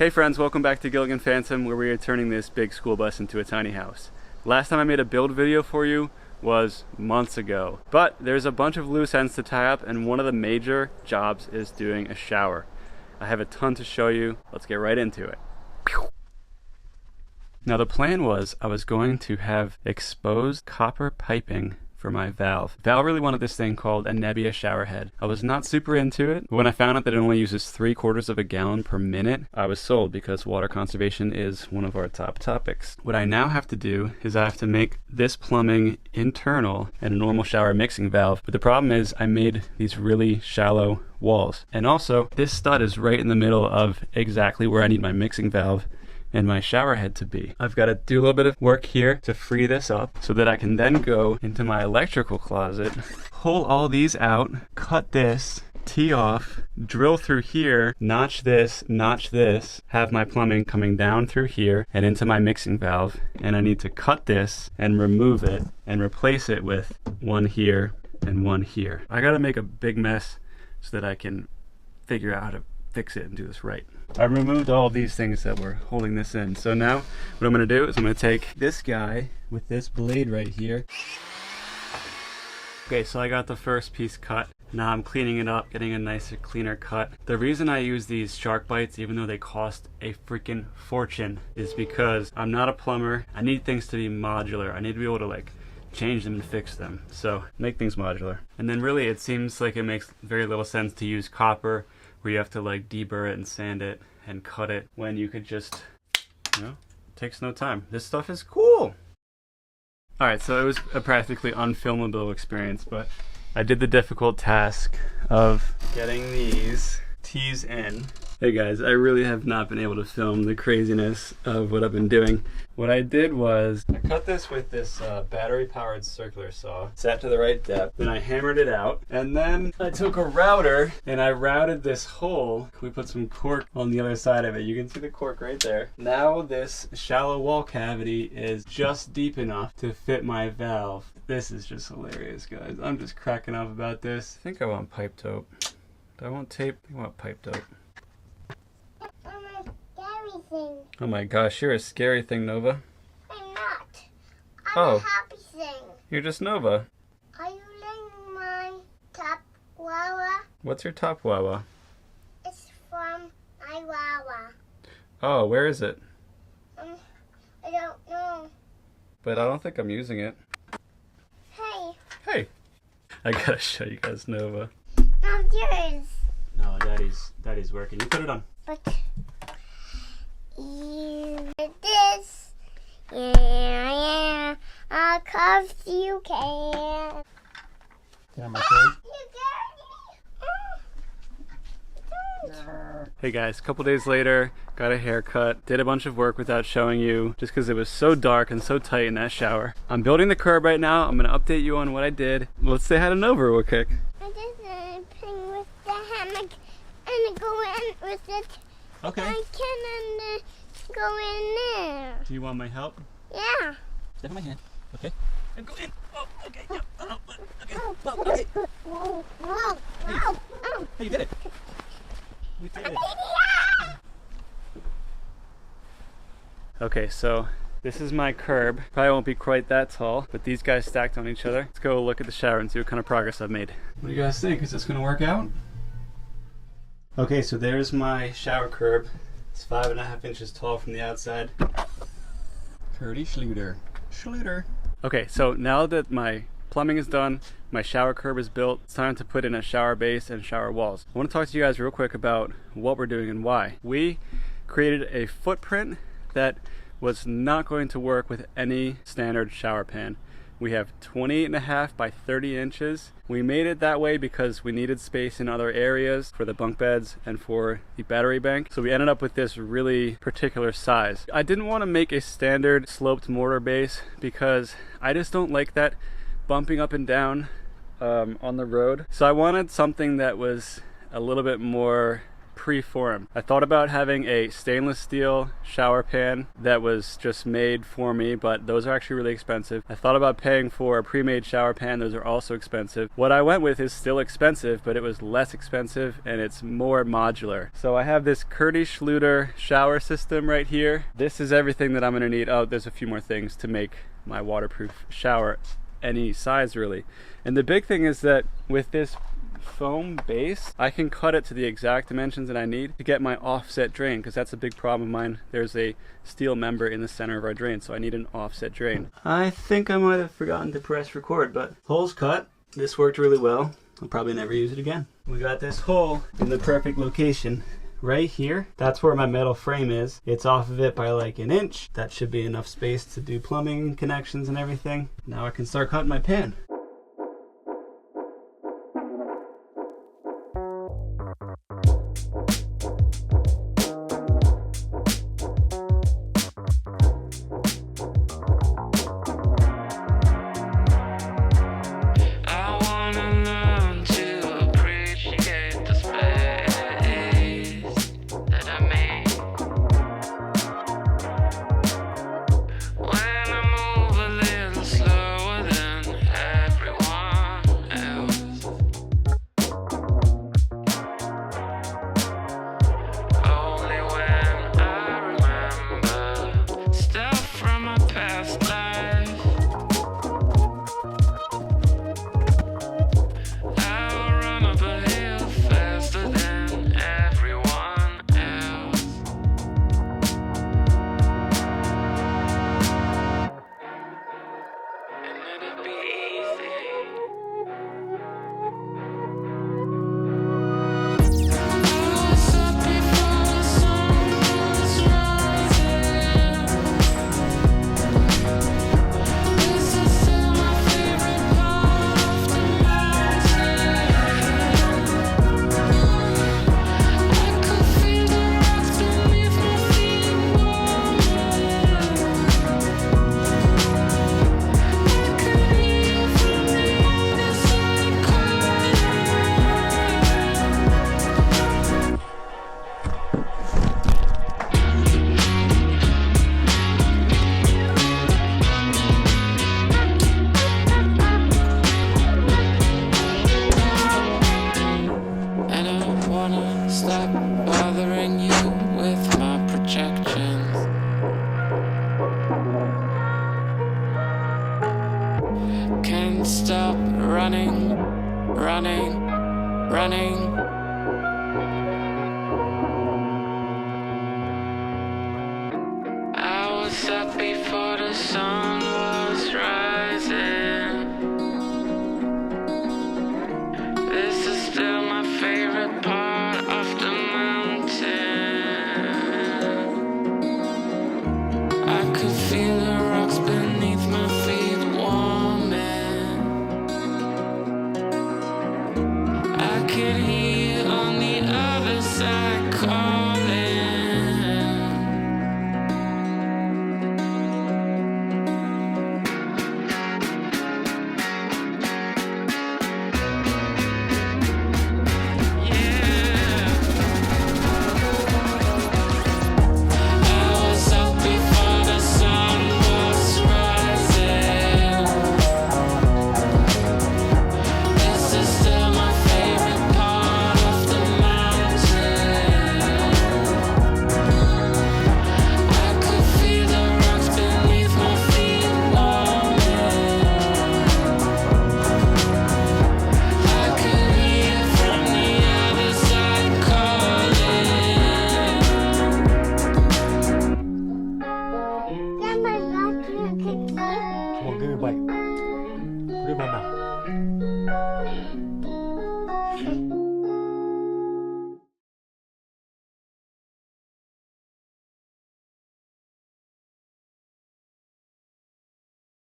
Hey friends, welcome back to Gilligan Phantom, where we are turning this big school bus into a tiny house. Last time I made a build video for you was months ago, but there's a bunch of loose ends to tie up, and one of the major jobs is doing a shower. I have a ton to show you. Let's get right into it. Now the plan was I was going to have exposed copper piping for my valve. Val really wanted this thing called a Nebbia shower head. I was not super into it, but when I found out that it only uses 3/4 of a gallon per minute, I was sold because water conservation is one of our top topics. What I now have to do is I have to make this plumbing internal and a normal shower mixing valve, but the problem is I made these really shallow walls. And also, this stud is right in the middle of exactly where I need my mixing valve and my shower head to be. I've got to do a little bit of work here to free this up so that I can then go into my electrical closet, pull all these out, cut this, tee off, drill through here, notch this, have my plumbing coming down through here and into my mixing valve, and I need to cut this and remove it and replace it with one here and one here. I gotta make a big mess so that I can figure out how to fix it and do this right. I removed all of these things that were holding this in. So now what I'm gonna do is I'm gonna take this guy with this blade right here. Okay, so I got the first piece cut. Now I'm cleaning it up, getting a nicer, cleaner cut. The reason I use these shark bites, even though they cost a freaking fortune, is because I'm not a plumber. I need things to be modular. I need to be able to like change them and fix them. So make things modular. And then really it seems like it makes very little sense to use copper where you have to like deburr it and sand it and cut it when you could just, you know, it takes no time. This stuff is cool. Alright, so it was a practically unfilmable experience, but I did the difficult task of getting these tees in. Hey guys, I really have not been able to film the craziness of what I've been doing. What I did was, I cut this with this battery-powered circular saw, set to the right depth, then I hammered it out, and then I took a router and I routed this hole. We put some cork on the other side of it. You can see the cork right there. Now this shallow wall cavity is just deep enough to fit my valve. This is just hilarious, guys. I'm just cracking up about this. I think I want pipe dope. Do I want tape? I want pipe dope. Thing. Oh my gosh, you're a scary thing, Nova. I'm not. I'm a happy thing. You're just Nova. Are you laying my top wawa? What's your top wawa? It's from my wawa. Oh, where is it? I don't know. But I don't think I'm using it. Hey. Hey. I gotta show you guys Nova. Not yours. No, Daddy's working. You put it on. But you did this. Yeah. Of course you can. Yeah, my kid. You Hey guys, a couple days later, got a haircut, did a bunch of work without showing you, just because it was so dark and so tight in that shower. I'm building the curb right now. I'm gonna update you on what I did. Let's say hi to Nova real quick. I did something with the hammock and go in with it. Okay. I can go in there. Do you want my help? Yeah. Step in my hand. Okay. And go in. Oh, okay. Yep. Oh, okay. Oh, okay. Whoa, whoa, whoa, oh. Hey, you did it. You did it. Okay, so this is my curb. Probably won't be quite that tall, but these guys stacked on each other. Let's go look at the shower and see what kind of progress I've made. What do you guys think? Is this gonna work out? Okay, so there's my shower curb. It's 5.5 inches tall from the outside. Kerdi Schluter. Okay, so now that my plumbing is done, my shower curb is built, it's time to put in a shower base and shower walls. I want to talk to you guys real quick about what we're doing and why. We created a footprint that was not going to work with any standard shower pan. We have 28.5 by 30 inches. We made it that way because we needed space in other areas for the bunk beds and for the battery bank. So we ended up with this really particular size. I didn't want to make a standard sloped mortar base because I just don't like that bumping up and down on the road. So I wanted something that was a little bit more pre-formed. I thought about having a stainless steel shower pan that was just made for me, but those are actually really expensive. I thought about paying for a pre-made shower pan. Those are also expensive. What I went with is still expensive, but it was less expensive and it's more modular. So I have this Kerdi Schluter shower system right here. This is everything that I'm gonna need. Oh, there's a few more things to make my waterproof shower any size really. And the big thing is that with this foam base, I can cut it to the exact dimensions that I need to get my offset drain, because that's a big problem of mine. There's a steel member in the center of our drain, so I need an offset drain. I think I might have forgotten to press record, but hole's cut. This worked really well. I'll probably never use it again. We got this hole in the perfect location. Right here, that's where my metal frame is. It's off of it by like an inch. That should be enough space to do plumbing connections and everything. Now I can start cutting my pan. Stop running. I was up before the sun was rising. This is still my favorite part of the mountain. I could feel the rocks beneath my feet warming. I could hear on the other side calling. Come on, give me a bite. Put it in my mouth.